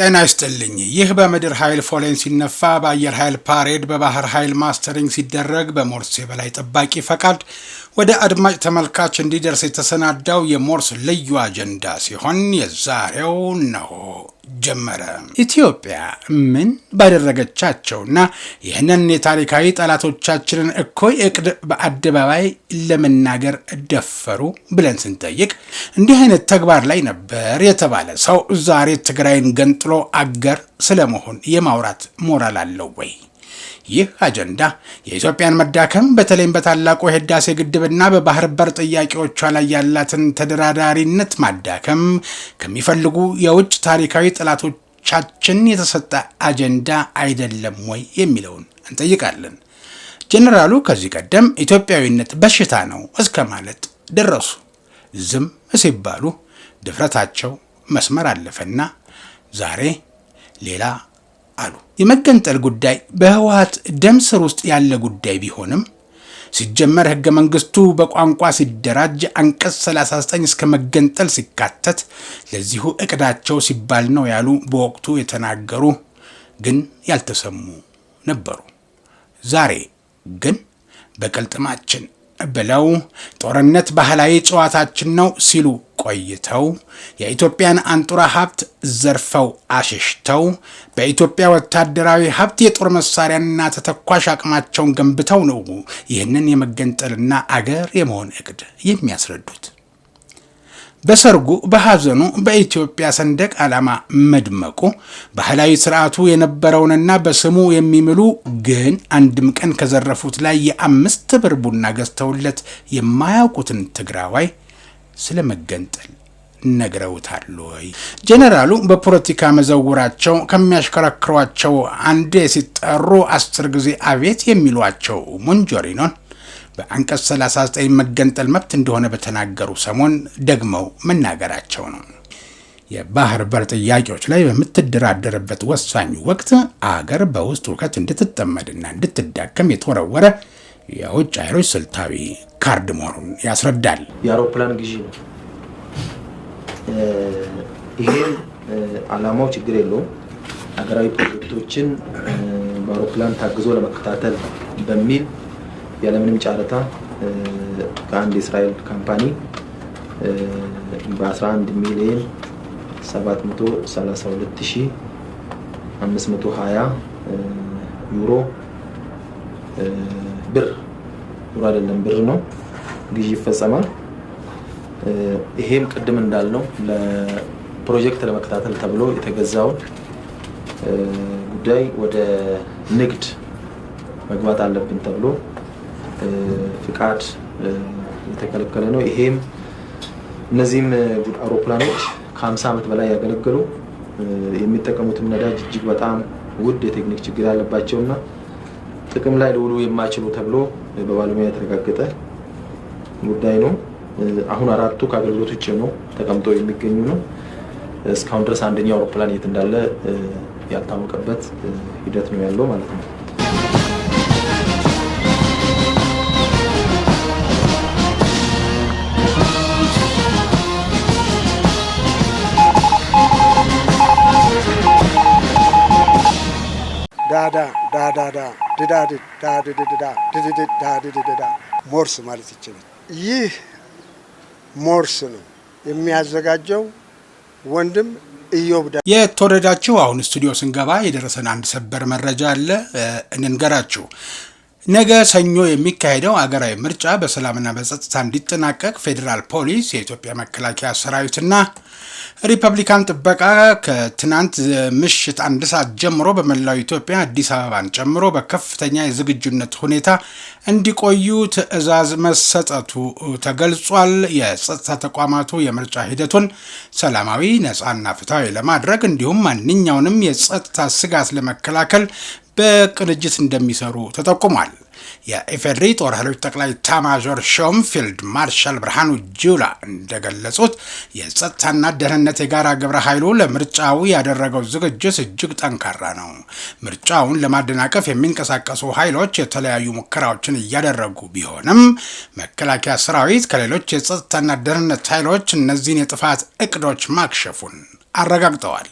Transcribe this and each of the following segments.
ጤና ይስጥልኝ። ይህ በምድር ኃይል ፎሌን ሲነፋ በአየር ኃይል ፓሬድ በባህር ኃይል ማስተሪንግ ሲደረግ በሞርስ የበላይ ጠባቂ ፈቃድ ወደ አድማጭ ተመልካች እንዲደርስ የተሰናዳው የሞርስ ልዩ አጀንዳ ሲሆን የዛሬው ነው ጀመረ። ኢትዮጵያ ምን ባደረገቻቸውና ይህንን የታሪካዊ ጠላቶቻችንን እኮይ እቅድ በአደባባይ ለመናገር ደፈሩ ብለን ስንጠይቅ እንዲህ አይነት ተግባር ላይ ነበር የተባለ ሰው ዛሬ ትግራይን ገንጥሎ አገር ስለመሆን የማውራት ሞራል አለው ወይ? ይህ አጀንዳ የኢትዮጵያን መዳከም በተለይም በታላቁ የህዳሴ ግድብና በባህር በር ጥያቄዎቿ ላይ ያላትን ተደራዳሪነት ማዳከም ከሚፈልጉ የውጭ ታሪካዊ ጠላቶቻችን የተሰጠ አጀንዳ አይደለም ወይ የሚለውን እንጠይቃለን። ጀነራሉ ከዚህ ቀደም ኢትዮጵያዊነት በሽታ ነው እስከ ማለት ደረሱ። ዝም ሲባሉ ድፍረታቸው መስመር አለፈና ዛሬ ሌላ አሉ። የመገንጠል ጉዳይ በህወሓት ደም ስር ውስጥ ያለ ጉዳይ ቢሆንም ሲጀመር ህገ መንግስቱ በቋንቋ ሲደራጅ አንቀጽ 39 እስከ መገንጠል ሲካተት ለዚሁ እቅዳቸው ሲባል ነው ያሉ በወቅቱ የተናገሩ ግን ያልተሰሙ ነበሩ። ዛሬ ግን በቅልጥማችን ብለው ጦርነት ባህላዊ ጨዋታችን ነው ሲሉ ቆይተው የኢትዮጵያን አንጡራ ሀብት ዘርፈው አሽሽተው በኢትዮጵያ ወታደራዊ ሀብት የጦር መሳሪያና ተተኳሽ አቅማቸውን ገንብተው ነው ይህንን የመገንጠልና አገር የመሆን እቅድ የሚያስረዱት። በሰርጉ በሐዘኑ በኢትዮጵያ ሰንደቅ ዓላማ መድመቁ ባህላዊ ስርዓቱ የነበረውንና በስሙ የሚምሉ ግን አንድም ቀን ከዘረፉት ላይ የ5 ብር ቡና ገዝተውለት የማያውቁትን ትግራዋይ ስለመገንጠል ነግረውታል ወይ? ጀነራሉ በፖለቲካ መዘውራቸው ከሚያሽከረክሯቸው አንዴ ሲጠሩ 10 ጊዜ አቤት የሚሏቸው ሞንጆሪኖን በአንቀጽ 39 መገንጠል መብት እንደሆነ በተናገሩ ሰሞን ደግመው መናገራቸው ነው። የባህር በር ጥያቄዎች ላይ በምትደራደርበት ወሳኝ ወቅት አገር በውስጥ ውከት እንድትጠመድና እንድትዳከም የተወረወረ የውጭ ኃይሎች ስልታዊ ካርድ መሆኑን ያስረዳል። የአውሮፕላን ግዢ ነው። ይሄም ዓላማው ችግር የለውም። ሀገራዊ ፕሮጀክቶችን በአውሮፕላን ታግዞ ለመከታተል በሚል ያለምንም ጨረታ ከአንድ የእስራኤል ካምፓኒ በ11 ሚሊዮን 732,520 ዩሮ ብር አይደለም ብር ነው ግዢ ይፈጸማል። ይሄም ቅድም እንዳልነው ለፕሮጀክት ለመከታተል ተብሎ የተገዛውን ጉዳይ ወደ ንግድ መግባት አለብን ተብሎ ፍቃድ የተከለከለ ነው። ይሄም እነዚህም አውሮፕላኖች ከ50 ዓመት በላይ ያገለገሉ የሚጠቀሙትም ነዳጅ እጅግ በጣም ውድ የቴክኒክ ችግር ያለባቸውና ጥቅም ላይ ሊውሉ የማይችሉ ተብሎ በባለሙያ የተረጋገጠ ጉዳይ ነው። አሁን 4ቱ ከአገልግሎት ውጭ ነው ተቀምጠው የሚገኙ ነው። እስካሁን ድረስ አንደኛው አውሮፕላን የት እንዳለ ያልታወቀበት ሂደት ነው ያለው ማለት ነው። ሞርስ ማለት ይችላል። ይህ ሞርስ ነው የሚያዘጋጀው ወንድም ኢዮብ። የተወደዳችሁ አሁን ስቱዲዮ ስንገባ የደረሰን አንድ ሰበር መረጃ አለ እንንገራችሁ። ነገ ሰኞ የሚካሄደው አገራዊ ምርጫ በሰላምና በጸጥታ እንዲጠናቀቅ ፌዴራል ፖሊስ፣ የኢትዮጵያ መከላከያ ሰራዊትና ሪፐብሊካን ጥበቃ ከትናንት ምሽት 1 ሰዓት ጀምሮ በመላው ኢትዮጵያ አዲስ አበባን ጨምሮ በከፍተኛ የዝግጁነት ሁኔታ እንዲቆዩ ትዕዛዝ መሰጠቱ ተገልጿል። የጸጥታ ተቋማቱ የምርጫ ሂደቱን ሰላማዊ፣ ነፃና ፍትሃዊ ለማድረግ እንዲሁም ማንኛውንም የጸጥታ ስጋት ለመከላከል በቅንጅት እንደሚሰሩ ተጠቁሟል። የኢፌዴሪ ጦር ኃይሎች ጠቅላይ ኤታማዦር ሹም ፊልድ ማርሻል ብርሃኑ ጁላ እንደገለጹት የጸጥታና ደህንነት የጋራ ግብረ ኃይሉ ለምርጫው ያደረገው ዝግጅት እጅግ ጠንካራ ነው። ምርጫውን ለማደናቀፍ የሚንቀሳቀሱ ኃይሎች የተለያዩ ሙከራዎችን እያደረጉ ቢሆንም መከላከያ ሰራዊት ከሌሎች የጸጥታና ደህንነት ኃይሎች እነዚህን የጥፋት እቅዶች ማክሸፉን አረጋግጠዋል።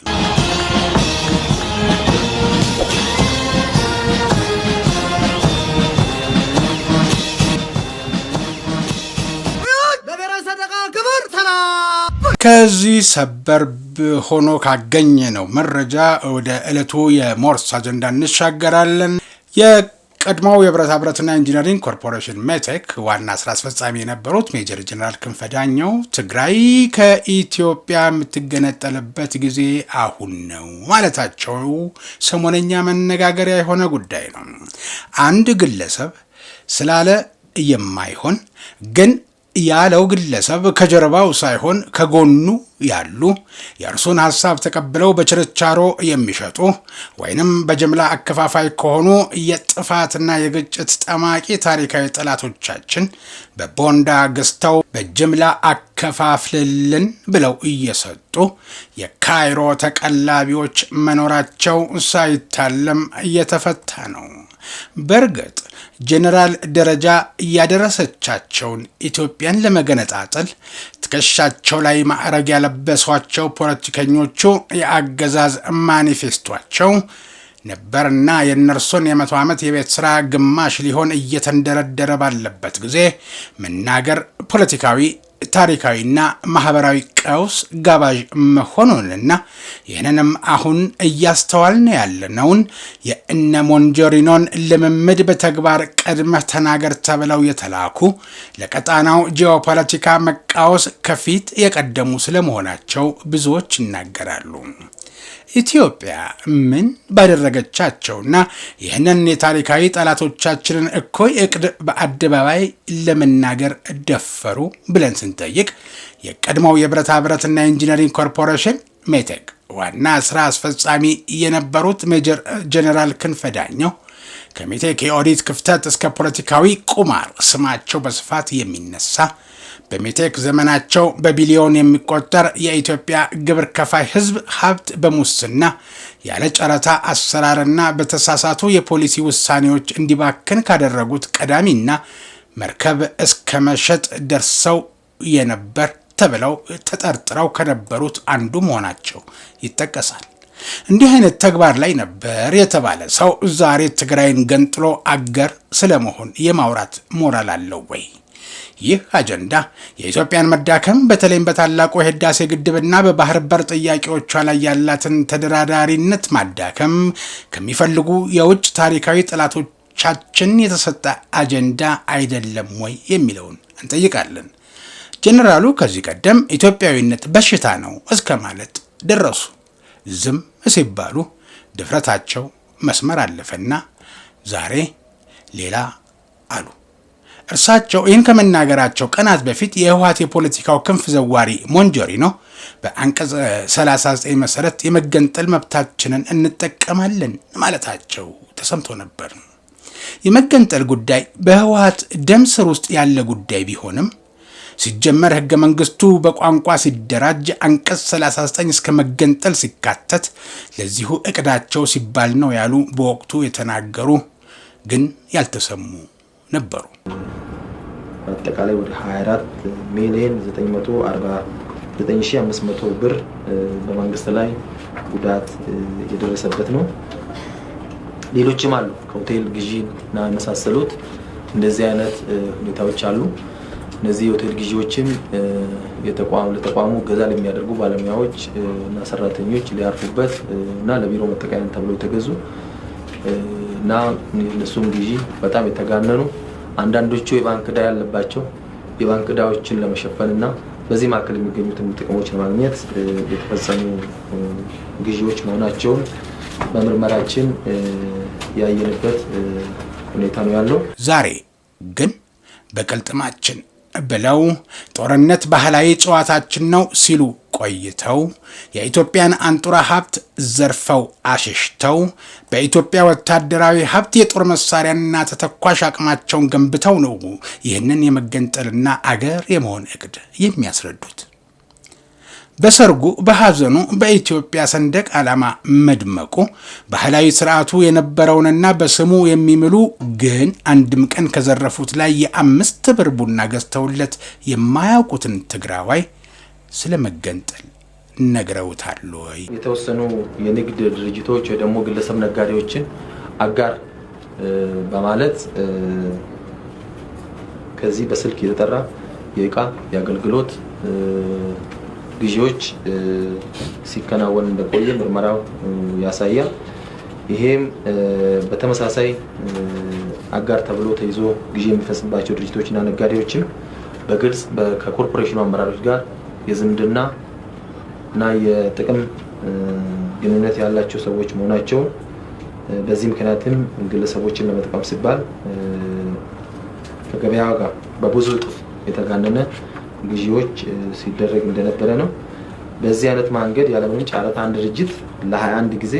ከዚህ ሰበር ሆኖ ካገኘ ነው መረጃ ወደ ዕለቱ የሞርስ አጀንዳ እንሻገራለን። የቀድሞው የብረታ ብረትና ኢንጂነሪንግ ኮርፖሬሽን ሜቴክ ዋና ስራ አስፈጻሚ የነበሩት ሜጀር ጀነራል ክንፈ ዳኘው ትግራይ ከኢትዮጵያ የምትገነጠልበት ጊዜ አሁን ነው ማለታቸው ሰሞነኛ መነጋገሪያ የሆነ ጉዳይ ነው። አንድ ግለሰብ ስላለ የማይሆን ግን ያለው ግለሰብ ከጀርባው ሳይሆን ከጎኑ ያሉ የእርሱን ሐሳብ ተቀብለው በችርቻሮ የሚሸጡ ወይንም በጅምላ አከፋፋይ ከሆኑ የጥፋትና የግጭት ጠማቂ ታሪካዊ ጠላቶቻችን በቦንዳ ገዝተው በጅምላ አከፋፍልልን ብለው እየሰጡ የካይሮ ተቀላቢዎች መኖራቸው ሳይታለም እየተፈታ ነው። በእርግጥ ጄኔራል ደረጃ ያደረሰቻቸውን ኢትዮጵያን ለመገነጣጠል ትከሻቸው ላይ ማዕረግ ያለበሷቸው ፖለቲከኞቹ የአገዛዝ ማኒፌስቷቸው ነበርና የእነርሱን የ100 ዓመት የቤት ሥራ ግማሽ ሊሆን እየተንደረደረ ባለበት ጊዜ መናገር ፖለቲካዊ ታሪካዊና ማህበራዊ ቀውስ ጋባዥ መሆኑንና ይህንንም አሁን እያስተዋልን ያለነውን የእነ ሞንጆሪኖን ልምምድ በተግባር ቀድመህ ተናገር ተብለው የተላኩ ለቀጣናው ጂኦፖለቲካ መቃወስ ከፊት የቀደሙ ስለመሆናቸው ብዙዎች ይናገራሉ። ኢትዮጵያ ምን ባደረገቻቸውና ይህንን የታሪካዊ ጠላቶቻችንን እኩይ እቅድ በአደባባይ ለመናገር ደፈሩ ብለን ስንጠይቅ የቀድሞው የብረታ ብረትና ኢንጂነሪንግ ኮርፖሬሽን ሜቴክ ዋና ስራ አስፈጻሚ የነበሩት ሜጀር ጀነራል ክንፈ ዳኘው ከሜቴክ የኦዲት ክፍተት እስከ ፖለቲካዊ ቁማር ስማቸው በስፋት የሚነሳ በሜቴክ ዘመናቸው በቢሊዮን የሚቆጠር የኢትዮጵያ ግብር ከፋይ ህዝብ ሀብት በሙስና ያለ ጨረታ አሰራርና በተሳሳቱ የፖሊሲ ውሳኔዎች እንዲባክን ካደረጉት ቀዳሚና መርከብ እስከ መሸጥ ደርሰው የነበር ተብለው ተጠርጥረው ከነበሩት አንዱ መሆናቸው ይጠቀሳል። እንዲህ አይነት ተግባር ላይ ነበር የተባለ ሰው ዛሬ ትግራይን ገንጥሎ አገር ስለመሆን የማውራት ሞራል አለው ወይ? ይህ አጀንዳ የኢትዮጵያን መዳከም በተለይም በታላቁ የህዳሴ ግድብና በባህር በር ጥያቄዎቿ ላይ ያላትን ተደራዳሪነት ማዳከም ከሚፈልጉ የውጭ ታሪካዊ ጠላቶቻችን የተሰጠ አጀንዳ አይደለም ወይ የሚለውን እንጠይቃለን። ጄኔራሉ ከዚህ ቀደም ኢትዮጵያዊነት በሽታ ነው እስከ ማለት ደረሱ። ዝም ሲባሉ ድፍረታቸው መስመር አለፈና ዛሬ ሌላ አሉ። እርሳቸው ይህን ከመናገራቸው ቀናት በፊት የህወሓት የፖለቲካው ክንፍ ዘዋሪ ሞንጆሪኖ በአንቀጽ 39 መሰረት የመገንጠል መብታችንን እንጠቀማለን ማለታቸው ተሰምቶ ነበር። የመገንጠል ጉዳይ በህወሓት ደም ስር ውስጥ ያለ ጉዳይ ቢሆንም ሲጀመር ህገ መንግስቱ በቋንቋ ሲደራጅ አንቀጽ 39 እስከ መገንጠል ሲካተት ለዚሁ እቅዳቸው ሲባል ነው ያሉ በወቅቱ የተናገሩ ግን ያልተሰሙ ነበሩ። አጠቃላይ ወደ 24 ሚሊዮን 949,500 ብር በመንግስት ላይ ጉዳት የደረሰበት ነው። ሌሎችም አሉ ከሆቴል ግዢና የመሳሰሉት እንደዚህ አይነት ሁኔታዎች አሉ። እነዚህ የሆቴል ግዢዎችም ለተቋሙ ገዛ ለሚያደርጉ ባለሙያዎች እና ሰራተኞች ሊያርፉበት እና ለቢሮ መጠቀሚያ ተብለው የተገዙ እና እነሱም ግዢ በጣም የተጋነኑ አንዳንዶቹ የባንክ ዕዳ ያለባቸው የባንክ ዕዳዎችን ለመሸፈንና በዚህ ማዕከል የሚገኙትን ጥቅሞች ለማግኘት የተፈጸሙ ግዢዎች መሆናቸውን በምርመራችን ያየንበት ሁኔታ ነው ያለው። ዛሬ ግን በቅልጥማችን ብለው ጦርነት ባህላዊ ጨዋታችን ነው ሲሉ ቆይተው የኢትዮጵያን አንጡራ ሀብት ዘርፈው አሽሽተው በኢትዮጵያ ወታደራዊ ሀብት የጦር መሳሪያና ተተኳሽ አቅማቸውን ገንብተው ነው ይህንን የመገንጠልና አገር የመሆን እቅድ የሚያስረዱት። በሰርጉ በሐዘኑ በኢትዮጵያ ሰንደቅ ዓላማ መድመቁ ባህላዊ ስርዓቱ የነበረውንና በስሙ የሚምሉ ግን አንድም ቀን ከዘረፉት ላይ የ5 ብር ቡና ገዝተውለት የማያውቁትን ትግራዋይ ስለመገንጠል ነግረውታል ወይ? የተወሰኑ የንግድ ድርጅቶች ወይ ደግሞ ግለሰብ ነጋዴዎችን አጋር በማለት ከዚህ በስልክ የተጠራ የእቃ የአገልግሎት ግዢዎች ሲከናወን እንደቆየ ምርመራው ያሳያል። ይሄም በተመሳሳይ አጋር ተብሎ ተይዞ ግዢ የሚፈጽምባቸው ድርጅቶችና ነጋዴዎችም በግልጽ ከኮርፖሬሽኑ አመራሮች ጋር የዝምድና እና የጥቅም ግንኙነት ያላቸው ሰዎች መሆናቸው በዚህ ምክንያትም ግለሰቦችን ለመጥቀም ሲባል ከገበያ ጋር በብዙ እጥፍ የተጋነነ ግዢዎች ሲደረግ እንደነበረ ነው። በዚህ አይነት መንገድ ያለምንም ጨረታ አንድ ድርጅት ለ21 ጊዜ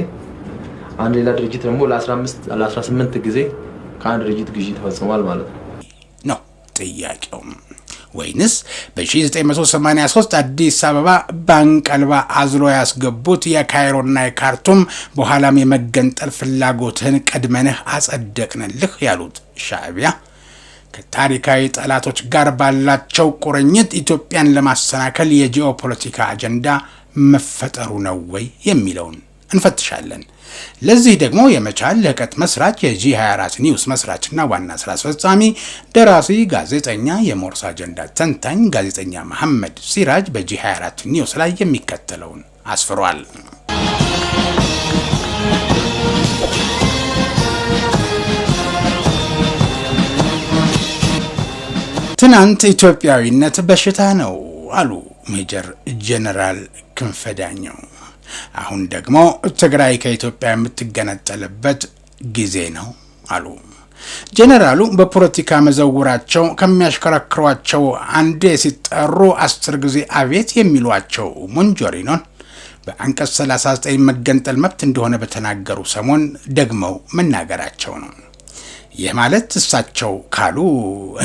አንድ ሌላ ድርጅት ደግሞ ለ18 ጊዜ ከአንድ ድርጅት ግዢ ተፈጽሟል ማለት ነው ጥያቄው። ወይንስ በ1983 አዲስ አበባ ባንክ አልባ አዝሎ ያስገቡት የካይሮና የካርቱም በኋላም የመገንጠል ፍላጎትህን ቀድመንህ አጸደቅንልህ ያሉት ሻዕቢያ ከታሪካዊ ጠላቶች ጋር ባላቸው ቁርኝት ኢትዮጵያን ለማሰናከል የጂኦፖለቲካ አጀንዳ መፈጠሩ ነው ወይ የሚለውን እንፈትሻለን። ለዚህ ደግሞ የመቻል ልህቀት መስራች የጂ24 ኒውስ መስራችና ዋና ስራ አስፈጻሚ ደራሲ ጋዜጠኛ የሞርስ አጀንዳ ተንታኝ ጋዜጠኛ መሐመድ ሲራጅ በጂ24 ኒውስ ላይ የሚከተለውን አስፍሯል። ትናንት ኢትዮጵያዊነት በሽታ ነው አሉ ሜጀር ጄኔራል ክንፈ ዳኘው። አሁን ደግሞ ትግራይ ከኢትዮጵያ የምትገነጠልበት ጊዜ ነው አሉ። ጄኔራሉ በፖለቲካ መዘውራቸው ከሚያሽከረክሯቸው አንዴ ሲጠሩ 10 ጊዜ አቤት የሚሏቸው ሞንጆሪኖን በአንቀጽ 39 መገንጠል መብት እንደሆነ በተናገሩ ሰሞን ደግመው መናገራቸው ነው። ይህ ማለት እሳቸው ካሉ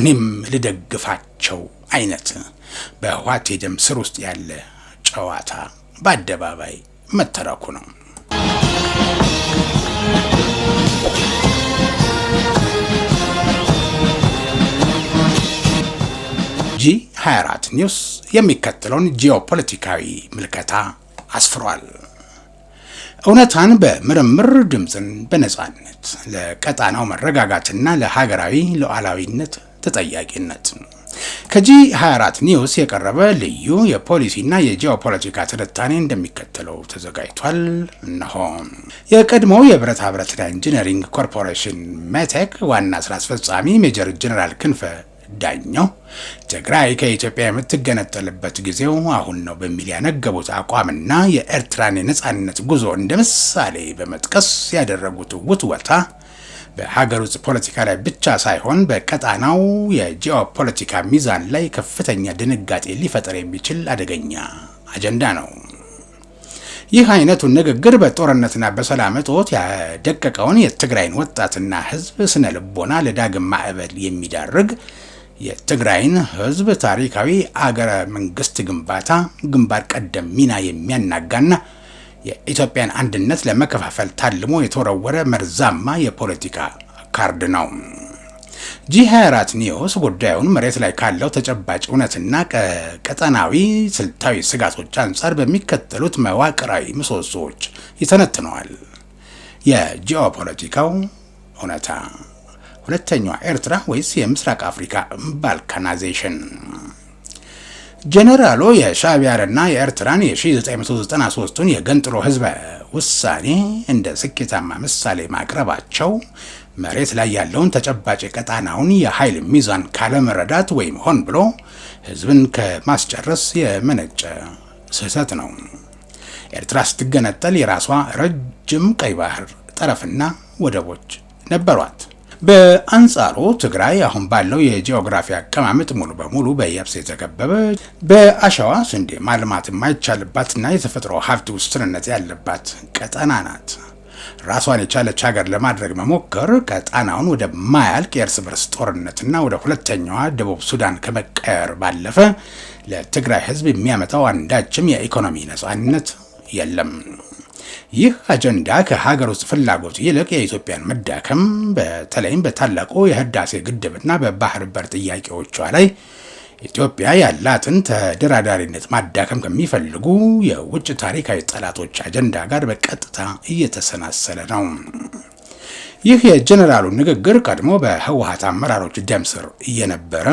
እኔም ልደግፋቸው አይነት በህወሓት የደም ስር ውስጥ ያለ ጨዋታ በአደባባይ መተረኩ ነው። ጂ24 ኒውስ የሚከተለውን ጂኦፖለቲካዊ ምልከታ አስፍሯል። እውነታን በምርምር ድምፅን በነጻነት ለቀጣናው መረጋጋትና ለሀገራዊ ሉዓላዊነት ተጠያቂነት ከጂ24 ኒውስ የቀረበ ልዩ የፖሊሲና የጂኦፖለቲካ ትንታኔ እንደሚከተለው ተዘጋጅቷል። እነሆ። የቀድሞው የብረታ ብረትና ኢንጂነሪንግ ኮርፖሬሽን ሜቴክ ዋና ስራ አስፈጻሚ ሜጀር ጄኔራል ክንፈ ዳኘው ትግራይ ከኢትዮጵያ የምትገነጠልበት ጊዜው አሁን ነው በሚል ያነገቡት አቋምና የኤርትራን የነጻነት ጉዞ እንደ ምሳሌ በመጥቀስ ያደረጉት ውትወታ በሀገር ውስጥ ፖለቲካ ላይ ብቻ ሳይሆን በቀጣናው የጂኦፖለቲካ ሚዛን ላይ ከፍተኛ ድንጋጤ ሊፈጠር የሚችል አደገኛ አጀንዳ ነው። ይህ አይነቱ ንግግር በጦርነትና በሰላም እጦት ያደቀቀውን የትግራይን ወጣትና ሕዝብ ስነ ልቦና ለዳግም ማዕበል የሚዳርግ የትግራይን ሕዝብ ታሪካዊ አገረ መንግስት ግንባታ ግንባር ቀደም ሚና የሚያናጋና የኢትዮጵያን አንድነት ለመከፋፈል ታልሞ የተወረወረ መርዛማ የፖለቲካ ካርድ ነው። ጂ24 ኒውስ ጉዳዩን መሬት ላይ ካለው ተጨባጭ እውነትና ቀጠናዊ ስልታዊ ስጋቶች አንጻር በሚከተሉት መዋቅራዊ ምሰሶዎች ይተነትነዋል። የጂኦፖለቲካው እውነታ፣ ሁለተኛዋ ኤርትራ ወይስ የምስራቅ አፍሪካ ባልካናይዜሽን? ጄኔራሉ የሻዕቢያንና የኤርትራን የ1993ቱን የገንጥሎ ህዝበ ውሳኔ እንደ ስኬታማ ምሳሌ ማቅረባቸው መሬት ላይ ያለውን ተጨባጭ ቀጣናውን የኃይል ሚዛን ካለመረዳት ወይም ሆን ብሎ ህዝብን ከማስጨረስ የመነጨ ስህተት ነው። ኤርትራ ስትገነጠል የራሷ ረጅም ቀይ ባህር ጠረፍና ወደቦች ነበሯት። በአንጻሩ ትግራይ አሁን ባለው የጂኦግራፊ አቀማመጥ ሙሉ በሙሉ በየብስ የተከበበ በአሸዋ ስንዴ ማልማት የማይቻልባትና የተፈጥሮ ሀብት ውስንነት ያለባት ቀጠና ናት። ራሷን የቻለች ሀገር ለማድረግ መሞከር ቀጣናውን ወደ ማያልቅ የእርስ በርስ ጦርነትና ወደ ሁለተኛዋ ደቡብ ሱዳን ከመቀየር ባለፈ ለትግራይ ህዝብ የሚያመጣው አንዳችም የኢኮኖሚ ነጻነት የለም። ይህ አጀንዳ ከሀገር ውስጥ ፍላጎት ይልቅ የኢትዮጵያን መዳከም በተለይም በታላቁ የህዳሴ ግድብና በባህር በር ጥያቄዎቿ ላይ ኢትዮጵያ ያላትን ተደራዳሪነት ማዳከም ከሚፈልጉ የውጭ ታሪካዊ ጠላቶች አጀንዳ ጋር በቀጥታ እየተሰናሰለ ነው። ይህ የጀነራሉ ንግግር ቀድሞ በህወሓት አመራሮች ደም ስር እየነበረ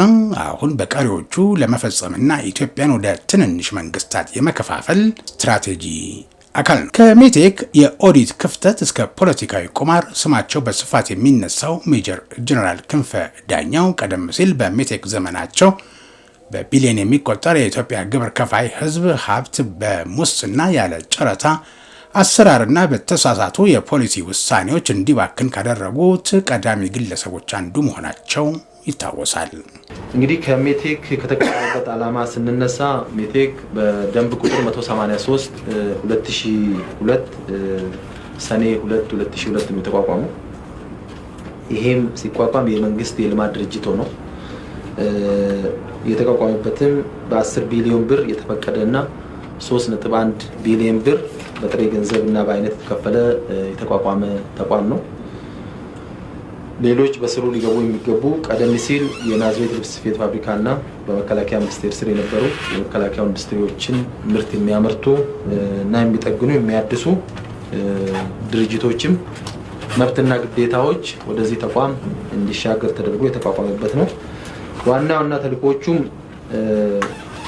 አሁን በቀሪዎቹ ለመፈጸምና ኢትዮጵያን ወደ ትንንሽ መንግስታት የመከፋፈል ስትራቴጂ አካል ነው። ከሜቴክ የኦዲት ክፍተት እስከ ፖለቲካዊ ቁማር ስማቸው በስፋት የሚነሳው ሜጀር ጀነራል ክንፈ ዳኛው ቀደም ሲል በሜቴክ ዘመናቸው በቢሊዮን የሚቆጠር የኢትዮጵያ ግብር ከፋይ ህዝብ ሀብት በሙስና ያለ ጨረታ አሰራርና በተሳሳቱ የፖሊሲ ውሳኔዎች እንዲባክን ካደረጉት ቀዳሚ ግለሰቦች አንዱ መሆናቸው ይታወሳል። እንግዲህ ከሜቴክ ከተቀበለበት ዓላማ ስንነሳ ሜቴክ በደንብ ቁጥር 183 2002 ሰኔ 2 2002 የተቋቋመው ይሄም ሲቋቋም የመንግስት የልማት ድርጅት ሆኖ የተቋቋመበትም በ10 ቢሊዮን ብር የተፈቀደና 3.1 ቢሊዮን ብር በጥሬ ገንዘብና በአይነት የተከፈለ የተቋቋመ ተቋም ነው። ሌሎች በስሩ ሊገቡ የሚገቡ ቀደም ሲል የናዝሬት ልብስ ስፌት ፋብሪካና በመከላከያ ሚኒስቴር ስር የነበሩ የመከላከያ ኢንዱስትሪዎችን ምርት የሚያመርቱ እና የሚጠግኑ የሚያድሱ ድርጅቶችም መብትና ግዴታዎች ወደዚህ ተቋም እንዲሻገር ተደርጎ የተቋቋመበት ነው። ዋና ተልእኮቹም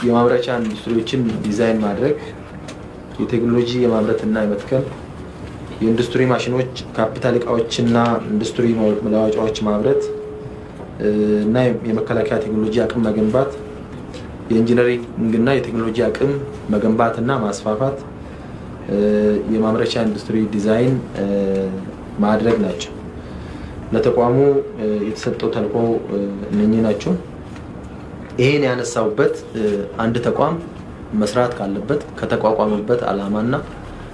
የማምረቻ ኢንዱስትሪዎችን ዲዛይን ማድረግ፣ የቴክኖሎጂ የማምረትና የመትከል፣ የኢንዱስትሪ ማሽኖች፣ ካፒታል እቃዎችና ኢንዱስትሪ መለዋወጫዎች ማምረት እና የመከላከያ ቴክኖሎጂ አቅም መገንባት፣ የኢንጂነሪንግና የቴክኖሎጂ አቅም መገንባትና ማስፋፋት፣ የማምረቻ ኢንዱስትሪ ዲዛይን ማድረግ ናቸው። ለተቋሙ የተሰጠው ተልእኮ እነኚህ ናቸው። ይሄን ያነሳውበት አንድ ተቋም መስራት ካለበት ከተቋቋመበት ዓላማና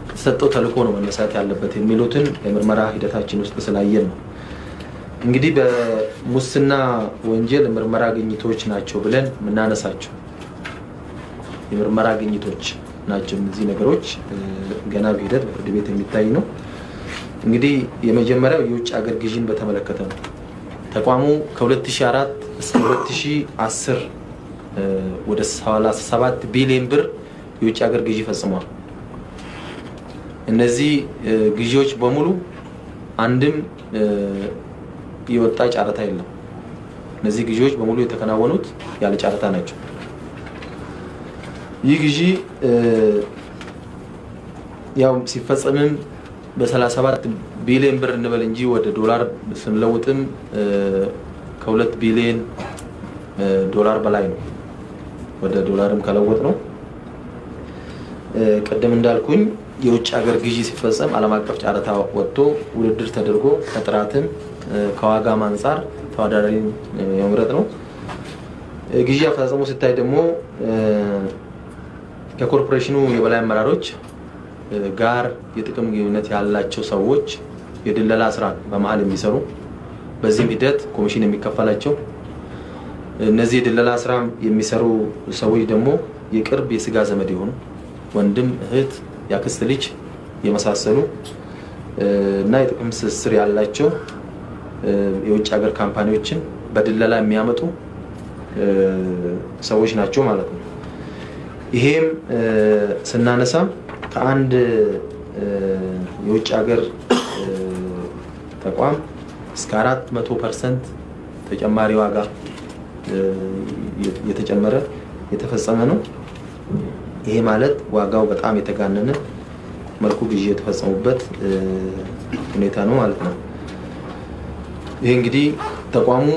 ከተሰጠው ተልእኮ ነው መነሳት ያለበት የሚሉትን የምርመራ ሂደታችን ውስጥ ስላየን ነው። እንግዲህ በሙስና ወንጀል ምርመራ ግኝቶች ናቸው ብለን የምናነሳቸው የምርመራ ግኝቶች ናቸው። እነዚህ ነገሮች ገና በሂደት በፍርድ ቤት የሚታይ ነው። እንግዲህ የመጀመሪያው የውጭ ሀገር ግዥን በተመለከተ ነው። ተቋሙ ከ2004 እስከ 2010 ወደ 7 ቢሊዮን ብር የውጭ ሀገር ግዢ ፈጽሟል። እነዚህ ግዢዎች በሙሉ አንድም የወጣ ጨረታ የለም። እነዚህ ግዢዎች በሙሉ የተከናወኑት ያለ ጨረታ ናቸው። ይህ ግዢ ያው ሲፈጸምም በ37 ቢሊዮን ብር እንበል እንጂ ወደ ዶላር ስንለውጥም ከ2 ቢሊዮን ዶላር በላይ ነው። ወደ ዶላርም ከለወጥ ነው። ቀደም እንዳልኩኝ የውጭ ሀገር ግዢ ሲፈጸም ዓለም አቀፍ ጨረታ ወጥቶ ውድድር ተደርጎ ከጥራትም ከዋጋም አንፃር ተወዳዳሪ የመምረጥ ነው። ግዢ አፈጻጸሙ ሲታይ ደግሞ ከኮርፖሬሽኑ የበላይ አመራሮች ጋር የጥቅም ግንኙነት ያላቸው ሰዎች የድለላ ስራ በመሃል የሚሰሩ በዚህ ሂደት ኮሚሽን የሚከፈላቸው እነዚህ የድለላ ስራ የሚሰሩ ሰዎች ደግሞ የቅርብ የስጋ ዘመድ የሆኑ ወንድም፣ እህት፣ ያክስት ልጅ የመሳሰሉ እና የጥቅም ትስስር ያላቸው የውጭ ሀገር ካምፓኒዎችን በድለላ የሚያመጡ ሰዎች ናቸው ማለት ነው። ይሄም ስናነሳ ከአንድ የውጭ ሀገር ተቋም እስከ 400% ተጨማሪ ዋጋ የተጨመረ የተፈጸመ ነው። ይሄ ማለት ዋጋው በጣም የተጋነነ መልኩ ግዢ የተፈጸሙበት ሁኔታ ነው ማለት ነው። ይሄ እንግዲህ ተቋሙ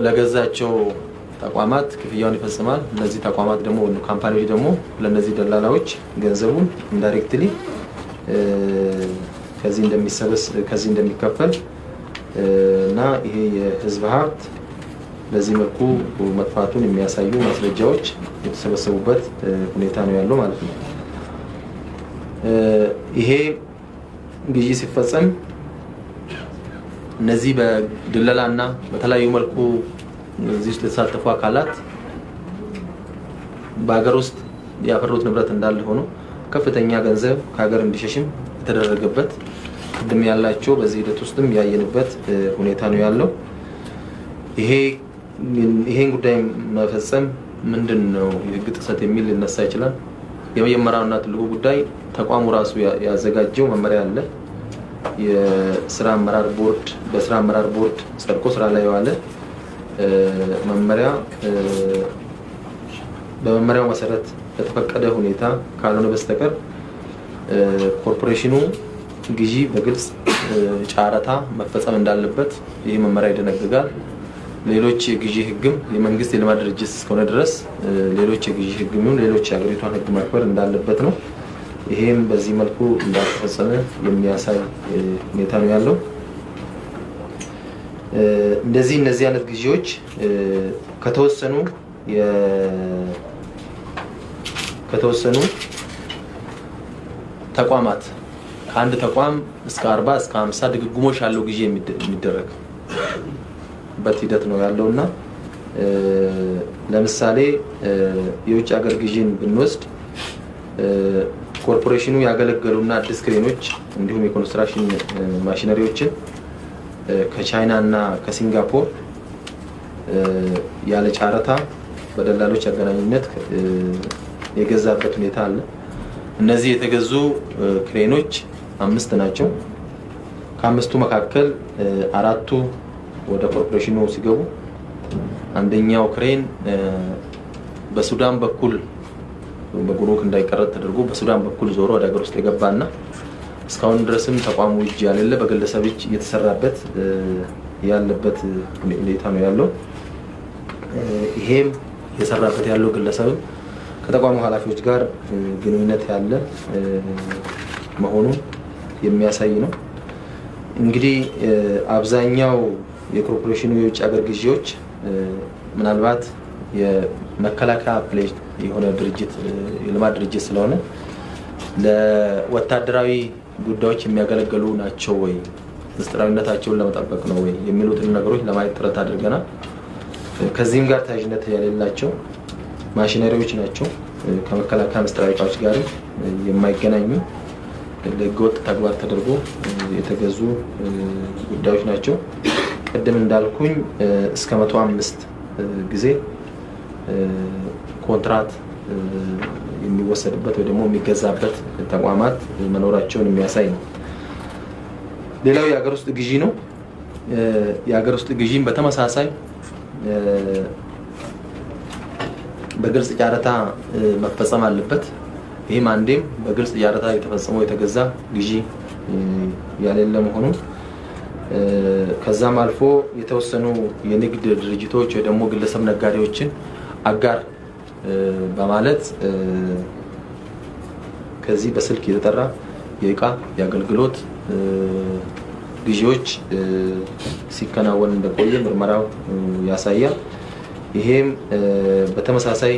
ለገዛቸው ተቋማት ክፍያውን ይፈጽማል። እነዚህ ተቋማት ደግሞ ካምፓኒዎች ደግሞ ለነዚህ ደላላዎች ገንዘቡን ኢንዳይሬክትሊ ከዚህ እንደሚከፈል እና ይሄ የህዝብ ሀብት በዚህ መልኩ መጥፋቱን የሚያሳዩ ማስረጃዎች የተሰበሰቡበት ሁኔታ ነው ያለው ማለት ነው። ይሄ ግዢ ሲፈጸም እነዚህ በድለላና በተለያዩ መልኩ እዚህ ውስጥ የተሳተፉ አካላት በሀገር ውስጥ ያፈሩት ንብረት እንዳለ ሆኖ ከፍተኛ ገንዘብ ከሀገር እንዲሸሽም የተደረገበት ቅድም ያላቸው በዚህ ሂደት ውስጥም ያየንበት ሁኔታ ነው ያለው። ይሄ ይሄን ጉዳይ መፈጸም ምንድነው የህግ ጥሰት የሚል ሊነሳ ይችላል። የመጀመሪያውና ትልቁ ጉዳይ ተቋሙ ራሱ ያዘጋጀው መመሪያ አለ። የስራ አመራር ቦርድ በስራ አመራር ቦርድ ጸድቆ ስራ ላይ የዋለ መመሪያ በመመሪያው መሰረት በተፈቀደ ሁኔታ ካልሆነ በስተቀር ኮርፖሬሽኑ ግዢ በግልጽ ጫራታ መፈጸም እንዳለበት ይህ መመሪያ ይደነግጋል። ሌሎች የግዢ ህግም የመንግስት የልማት ድርጅት እስከሆነ ድረስ ሌሎች የግዢ ህግም ሌሎች የሀገሪቷን ህግ ማክበር እንዳለበት ነው። ይሄም በዚህ መልኩ እንዳልተፈጸመ የሚያሳይ ሁኔታ ነው ያለው። እነዚህ አይነት ግዢዎች ከተወሰኑ ተቋማት ከአንድ ተቋም እስከ 40 እስከ 50 ድግግሞሽ ያለው ግዢ የሚደረግበት ሂደት ነው ያለውና ለምሳሌ የውጭ ሀገር ግዢን ብንወስድ ኮርፖሬሽኑ ያገለገሉና አዲስ ክሬኖች እንዲሁም የኮንስትራክሽን ማሽነሪዎችን ከቻይና እና ከሲንጋፖር ያለ ጫራታ በደላሎች አገናኝነት የገዛበት ሁኔታ አለ። እነዚህ የተገዙ ክሬኖች 5 ናቸው። ከአምስቱ መካከል 4ቱ ወደ ኮርፖሬሽኑ ሲገቡ አንደኛው ክሬን በሱዳን በኩል በጉሩክ እንዳይቀረጥ ተደርጎ በሱዳን በኩል ዞሮ ወደ ሀገር ውስጥ የገባና እስካሁን ድረስም ተቋሙ እጅ ያለለ በግለሰብ እጅ እየተሰራበት ያለበት ሁኔታ ነው ያለው። ይሄም የሰራበት ያለው ግለሰብ ከተቋሙ ኃላፊዎች ጋር ግንኙነት ያለ መሆኑን የሚያሳይ ነው። እንግዲህ አብዛኛው የኮርፖሬሽኑ የውጭ ሀገር ግዢዎች ምናልባት የመከላከያ ፕሌጅ የሆነ ድርጅት የልማት ድርጅት ስለሆነ ለወታደራዊ ጉዳዮች የሚያገለግሉ ናቸው ወይ ምስጢራዊነታቸውን ለመጠበቅ ነው ወይ የሚሉትን ነገሮች ለማየት ጥረት አድርገናል። ከዚህም ጋር ተያያዥነት የሌላቸው ማሽነሪዎች ናቸው። ከመከላከያ ምስጢራዊ እቃዎች ጋር የማይገናኙ ለህገወጥ ተግባር ተደርጎ የተገዙ ጉዳዮች ናቸው። ቅድም እንዳልኩኝ እስከ 105 ጊዜ ኮንትራት የሚወሰድበት ወይ ደግሞ የሚገዛበት ተቋማት መኖራቸውን የሚያሳይ ነው። ሌላው የሀገር ውስጥ ግዢ ነው። የሀገር ውስጥ ግዢን በተመሳሳይ በግልጽ ጫራታ መፈጸም አለበት። ይህም አንዴም በግልጽ ጫራታ የተፈጸመው የተገዛ ግዢ ያሌለ መሆኑን ከዛም አልፎ የተወሰኑ የንግድ ድርጅቶች ወይ ደግሞ ግለሰብ ነጋዴዎችን አጋር በማለት ከዚህ በስልክ የተጠራ የእቃ የአገልግሎት ግዢዎች ሲከናወን እንደቆየ ምርመራው ያሳያል። ይሄም በተመሳሳይ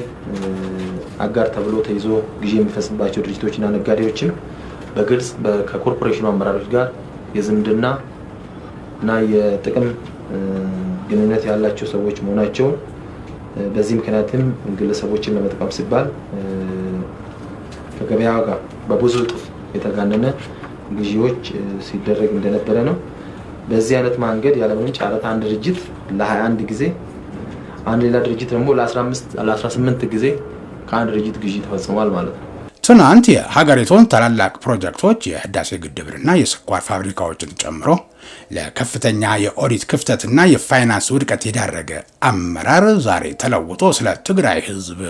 አጋር ተብሎ ተይዞ ግዢ የሚፈጽምባቸው ድርጅቶችና ነጋዴዎችም በግልጽ ከኮርፖሬሽኑ አመራሮች ጋር የዝምድና እና የጥቅም ግንኙነት ያላቸው ሰዎች መሆናቸውን በዚህ ምክንያትም ግለሰቦችን ለመጥቀም ሲባል ከገበያው ጋር በብዙ እጥፍ የተጋነነ ግዢዎች ሲደረግ እንደነበረ ነው። በዚህ አይነት መንገድ ያለምንም ጫራታ አንድ ድርጅት ለ21 ጊዜ አንድ ሌላ ድርጅት ደግሞ ለ18 ጊዜ ከአንድ ድርጅት ግዢ ተፈጽሟል ማለት ነው። ትናንት የሀገሪቱን ታላላቅ ፕሮጀክቶች የህዳሴ ግድብና የስኳር ፋብሪካዎችን ጨምሮ ለከፍተኛ የኦዲት ክፍተትና የፋይናንስ ውድቀት የዳረገ አመራር ዛሬ ተለውጦ ስለ ትግራይ ህዝብ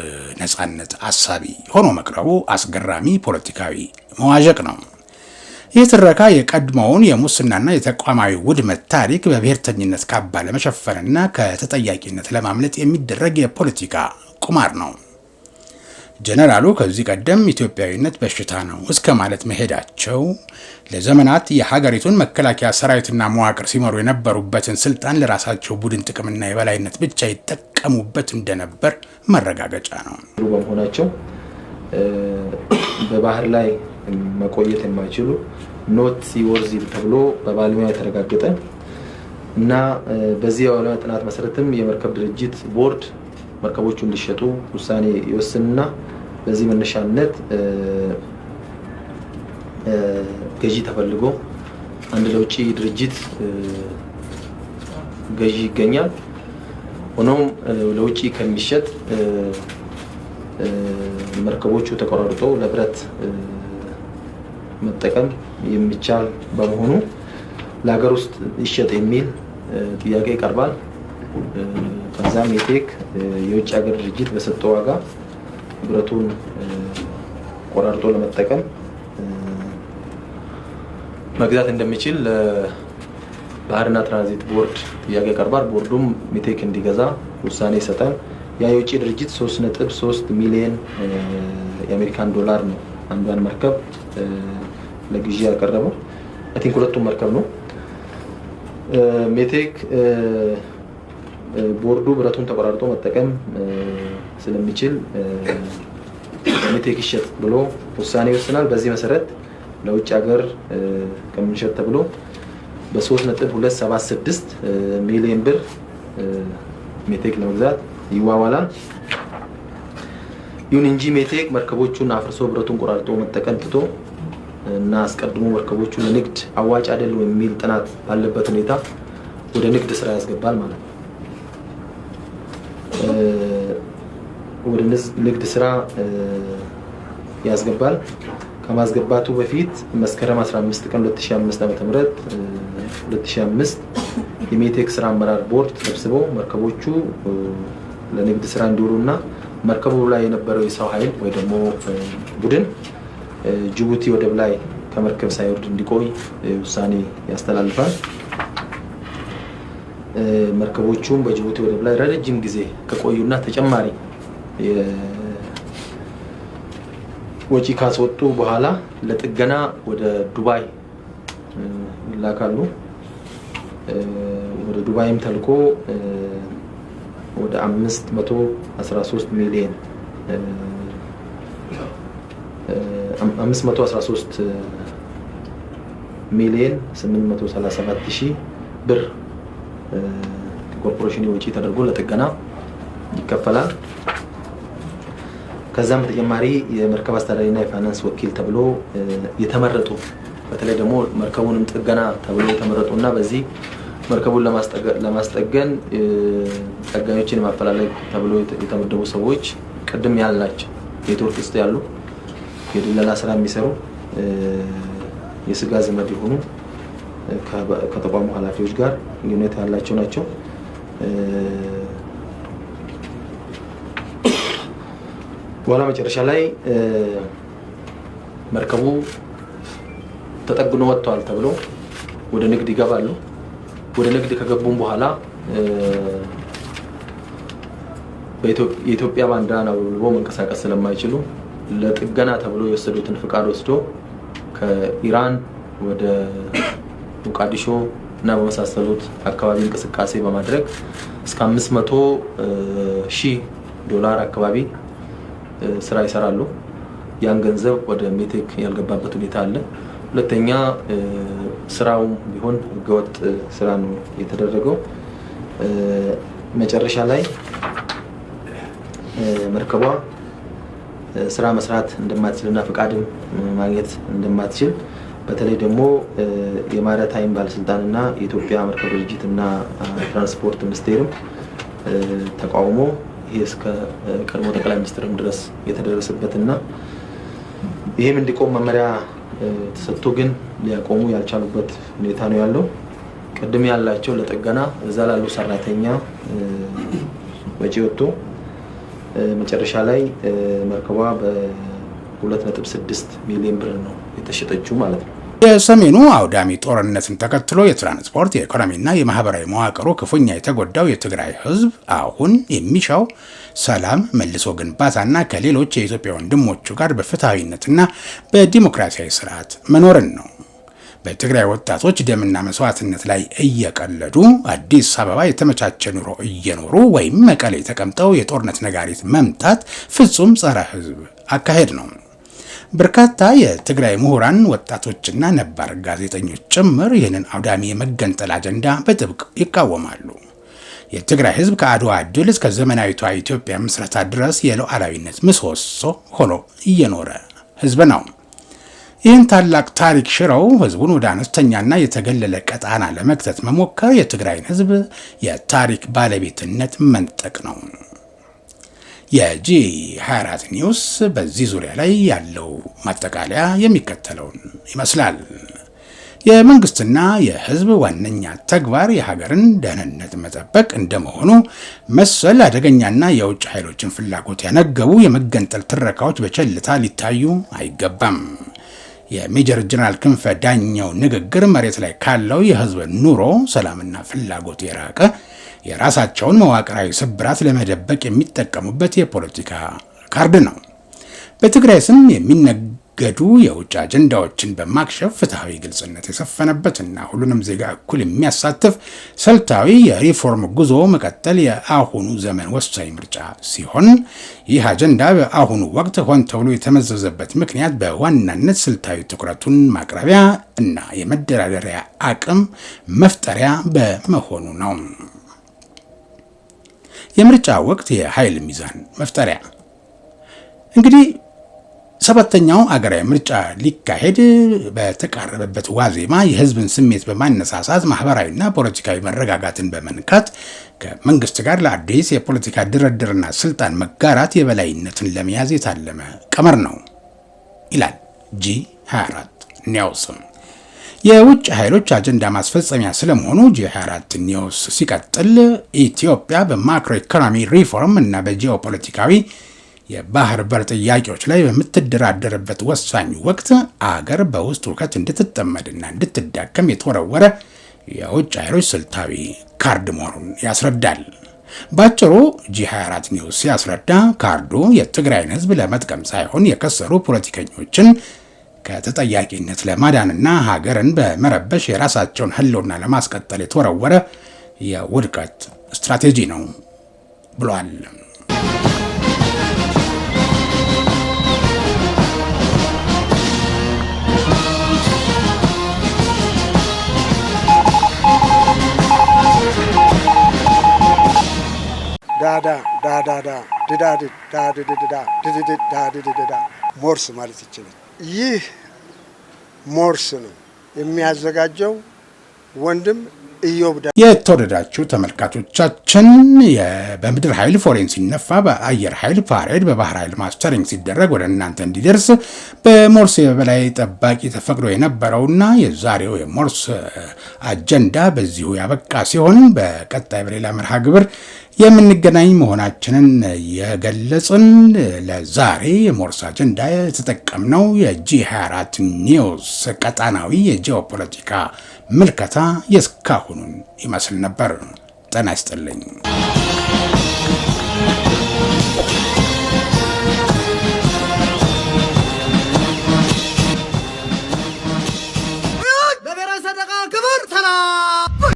ነጻነት አሳቢ ሆኖ መቅረቡ አስገራሚ ፖለቲካዊ መዋዠቅ ነው። ይህ ትረካ የቀድሞውን የሙስናና የተቋማዊ ውድመት ታሪክ በብሔርተኝነት ካባ ለመሸፈንና ከተጠያቂነት ለማምለጥ የሚደረግ የፖለቲካ ቁማር ነው። ጀነራሉ ከዚህ ቀደም ኢትዮጵያዊነት በሽታ ነው እስከ ማለት መሄዳቸው ለዘመናት የሀገሪቱን መከላከያ ሰራዊትና መዋቅር ሲመሩ የነበሩበትን ስልጣን ለራሳቸው ቡድን ጥቅምና የበላይነት ብቻ ይጠቀሙበት እንደነበር መረጋገጫ ነው። በመሆናቸው በባህር ላይ መቆየት የማይችሉ ኖት ሲወርዝ ተብሎ በባለሙያ የተረጋገጠ እና በዚህ የባለሙያ ጥናት መሰረትም የመርከብ ድርጅት ቦርድ መርከቦቹ እንዲሸጡ ውሳኔ ይወስንና በዚህ መነሻነት ገዢ ተፈልጎ አንድ ለውጪ ድርጅት ገዢ ይገኛል። ሆኖም ለውጪ ከሚሸጥ መርከቦቹ ተቆራርጦ ለብረት መጠቀም የሚቻል በመሆኑ ለሀገር ውስጥ ይሸጥ የሚል ጥያቄ ይቀርባል። ከዛም ሜቴክ የውጭ ሀገር ድርጅት በሰጠው ዋጋ ብረቱን ቆራርጦ ለመጠቀም መግዛት እንደሚችል ለባህርና ትራንዚት ቦርድ ጥያቄ ይቀርባል። ቦርዱም ሜቴክ እንዲገዛ ውሳኔ ይሰጣል። ያ የውጭ ድርጅት 3.3 ሚሊዮን የአሜሪካን ዶላር ነው አንዷን መርከብ ለግዢ ያቀረበው። አይ ቲንክ ሁለቱም መርከብ ነው። ሜቴክ ቦርዱ ብረቱን ተቆራርጦ መጠቀም ስለሚችል ሜቴክ ይሸጥ ብሎ ውሳኔ ይወስናል። በዚህ መሰረት ለውጭ ሀገር ከምንሸጥ ተብሎ በ3.276 ሚሊዮን ብር ሜቴክ ለመግዛት ይዋዋላል። ይሁን እንጂ ሜቴክ መርከቦቹን አፍርሶ ብረቱን ቆራርጦ መጠቀም ትቶ እና አስቀድሞ መርከቦቹ ለንግድ አዋጭ አይደሉም የሚል ጥናት ባለበት ሁኔታ ወደ ንግድ ስራ ያስገባል ማለት ነው። ወደ ንግድ ስራ ያስገባል። ከማስገባቱ በፊት መስከረም 15 ቀን 2005 ዓ.ም 2005 የሜቴክ ስራ አመራር ቦርድ ተሰብስቦ መርከቦቹ ለንግድ ስራ እንዲውሉና መርከቡ ላይ የነበረው የሰው ኃይል ወይ ደግሞ ቡድን ጅቡቲ ወደብ ላይ ከመርከብ ሳይወርድ እንዲቆይ ውሳኔ ያስተላልፋል። መርከቦቹም በጅቡቲ ወደብ ላይ ረጅም ጊዜ ከቆዩና ተጨማሪ ወጪ ካስወጡ በኋላ ለጥገና ወደ ዱባይ ይላካሉ። ወደ ዱባይም ተልኮ ወደ 513 ሚሊዮን 513 ሚሊዮን 837 ሺህ ብር ኮርፖሬሽኑ ወጪ ተደርጎ ለጥገና ይከፈላል። ከዛም በተጨማሪ የመርከብ አስተዳዳሪና የፋይናንስ ወኪል ተብሎ የተመረጡ በተለይ ደግሞ መርከቡንም ጥገና ተብሎ የተመረጡና በዚህ መርከቡን ለማስጠገን ጠጋኞችን ማፈላለግ ተብሎ የተመደቡ ሰዎች ቅድም ያልናቸው ኔትወርክ ውስጥ ያሉ የድለላ ስራ የሚሰሩ የስጋ ዘመድ የሆኑ ከተቋሙ ኃላፊዎች ጋር ግንኙነት ያላቸው ናቸው። በኋላ መጨረሻ ላይ መርከቡ ተጠግኖ ወጥቷል ተብሎ ወደ ንግድ ይገባሉ። ወደ ንግድ ከገቡም በኋላ የኢትዮጵያ ባንዲራን አውልቦ መንቀሳቀስ ስለማይችሉ ለጥገና ተብሎ የወሰዱትን ፍቃድ ወስዶ ከኢራን ወደ ሞቃዲሾ እና በመሳሰሉት አካባቢ እንቅስቃሴ በማድረግ እስከ 500,000 ዶላር አካባቢ ስራ ይሰራሉ። ያን ገንዘብ ወደ ሜቴክ ያልገባበት ሁኔታ አለ። ሁለተኛ ስራውም ቢሆን ህገወጥ ስራ ነው የተደረገው። መጨረሻ ላይ መርከቧ ስራ መስራት እንደማትችልና ፍቃድም ማግኘት እንደማትችል በተለይ ደግሞ የማሪታይም ባለስልጣንና የኢትዮጵያ መርከብ ድርጅትና ትራንስፖርት ሚኒስቴርም ተቃውሞ ይሄ እስከ ቀድሞ ጠቅላይ ሚኒስትርም ድረስ የተደረሰበትና ይሄም እንዲቆም መመሪያ ተሰጥቶ ግን ሊያቆሙ ያልቻሉበት ሁኔታ ነው ያለው። ቅድም ያላቸው ለጥገና እዛ ላሉ ሰራተኛ ወጪ ወጥቶ መጨረሻ ላይ መርከቧ በ2.6 ሚሊዮን ብር ነው የተሸጠችው ማለት ነው። የሰሜኑ አውዳሚ ጦርነትን ተከትሎ የትራንስፖርት የኢኮኖሚና የማህበራዊ መዋቅሩ ክፉኛ የተጎዳው የትግራይ ህዝብ አሁን የሚሻው ሰላም፣ መልሶ ግንባታና ከሌሎች የኢትዮጵያ ወንድሞቹ ጋር በፍትሃዊነትና በዲሞክራሲያዊ ስርዓት መኖርን ነው። በትግራይ ወጣቶች ደምና መስዋዕትነት ላይ እየቀለዱ አዲስ አበባ የተመቻቸ ኑሮ እየኖሩ ወይም መቀሌ ተቀምጠው የጦርነት ነጋሪት መምታት ፍጹም ጸረ ህዝብ አካሄድ ነው። በርካታ የትግራይ ምሁራን ወጣቶችና ነባር ጋዜጠኞች ጭምር ይህንን አውዳሚ የመገንጠል አጀንዳ በጥብቅ ይቃወማሉ። የትግራይ ህዝብ ከአድዋ ድል እስከ ዘመናዊቷ ኢትዮጵያ ምስረታ ድረስ የሉዓላዊነት ምሰሶ ሆኖ እየኖረ ህዝብ ነው። ይህን ታላቅ ታሪክ ሽረው ህዝቡን ወደ አነስተኛና የተገለለ ቀጣና ለመክተት መሞከር የትግራይን ህዝብ የታሪክ ባለቤትነት መንጠቅ ነው። የጂ24 ኒውስ በዚህ ዙሪያ ላይ ያለው ማጠቃለያ የሚከተለውን ይመስላል። የመንግስትና የህዝብ ዋነኛ ተግባር የሀገርን ደህንነት መጠበቅ እንደመሆኑ መሰል አደገኛና የውጭ ኃይሎችን ፍላጎት ያነገቡ የመገንጠል ትረካዎች በቸልታ ሊታዩ አይገባም። የሜጀር ጀነራል ክንፈ ዳኘው ንግግር መሬት ላይ ካለው የህዝብ ኑሮ ሰላምና ፍላጎት የራቀ የራሳቸውን መዋቅራዊ ስብራት ለመደበቅ የሚጠቀሙበት የፖለቲካ ካርድ ነው። በትግራይ ስም የሚነገዱ የውጭ አጀንዳዎችን በማክሸፍ ፍትሐዊ ግልጽነት የሰፈነበትና ሁሉንም ዜጋ እኩል የሚያሳትፍ ስልታዊ የሪፎርም ጉዞ መቀጠል የአሁኑ ዘመን ወሳኝ ምርጫ ሲሆን ይህ አጀንዳ በአሁኑ ወቅት ሆን ተብሎ የተመዘዘበት ምክንያት በዋናነት ስልታዊ ትኩረቱን ማቅረቢያ እና የመደራደሪያ አቅም መፍጠሪያ በመሆኑ ነው። የምርጫ ወቅት የኃይል ሚዛን መፍጠሪያ። እንግዲህ ሰባተኛው አገራዊ ምርጫ ሊካሄድ በተቃረበበት ዋዜማ የህዝብን ስሜት በማነሳሳት ማህበራዊና ፖለቲካዊ መረጋጋትን በመንካት ከመንግስት ጋር ለአዲስ የፖለቲካ ድርድርና ስልጣን መጋራት የበላይነትን ለመያዝ የታለመ ቀመር ነው ይላል ጂ24 ኒውስ። የውጭ ኃይሎች አጀንዳ ማስፈጸሚያ ስለመሆኑ ጂ24 ኒውስ ሲቀጥል ኢትዮጵያ በማክሮ ኢኮኖሚ ሪፎርም እና በጂኦፖለቲካዊ የባህር በር ጥያቄዎች ላይ በምትደራደርበት ወሳኝ ወቅት አገር በውስጥ ውከት እንድትጠመድና እንድትዳከም የተወረወረ የውጭ ኃይሎች ስልታዊ ካርድ መሆኑን ያስረዳል። ባጭሩ ጂ24 ኒውስ ሲያስረዳ ካርዱ የትግራይን ህዝብ ለመጥቀም ሳይሆን የከሰሩ ፖለቲከኞችን ከተጠያቂነት ለማዳንና ሀገርን በመረበሽ የራሳቸውን ህልውና ለማስቀጠል የተወረወረ የውድቀት ስትራቴጂ ነው ብሏል። ሞርስ ማለት ይችላል። ይህ ሞርስ ነው የሚያዘጋጀው ወንድም ኢዮብ። የተወደዳችሁ ተመልካቾቻችን በምድር ኃይል ፎሬን ሲነፋ በአየር ኃይል ፓሬድ በባህር ኃይል ማስተሪንግ ሲደረግ ወደ እናንተ እንዲደርስ በሞርስ የበላይ ጠባቂ ተፈቅዶ የነበረውና የዛሬው የሞርስ አጀንዳ በዚሁ ያበቃ ሲሆን በቀጣይ በሌላ መርሃ ግብር የምንገናኝ መሆናችንን የገለጽን ለዛሬ የሞርስ አጀንዳ የተጠቀምነው የጂ24 ኒውስ ቀጣናዊ የጂኦፖለቲካ ምልከታ የእስካሁኑን ይመስል ነበር። ጤና ይስጥልኝ።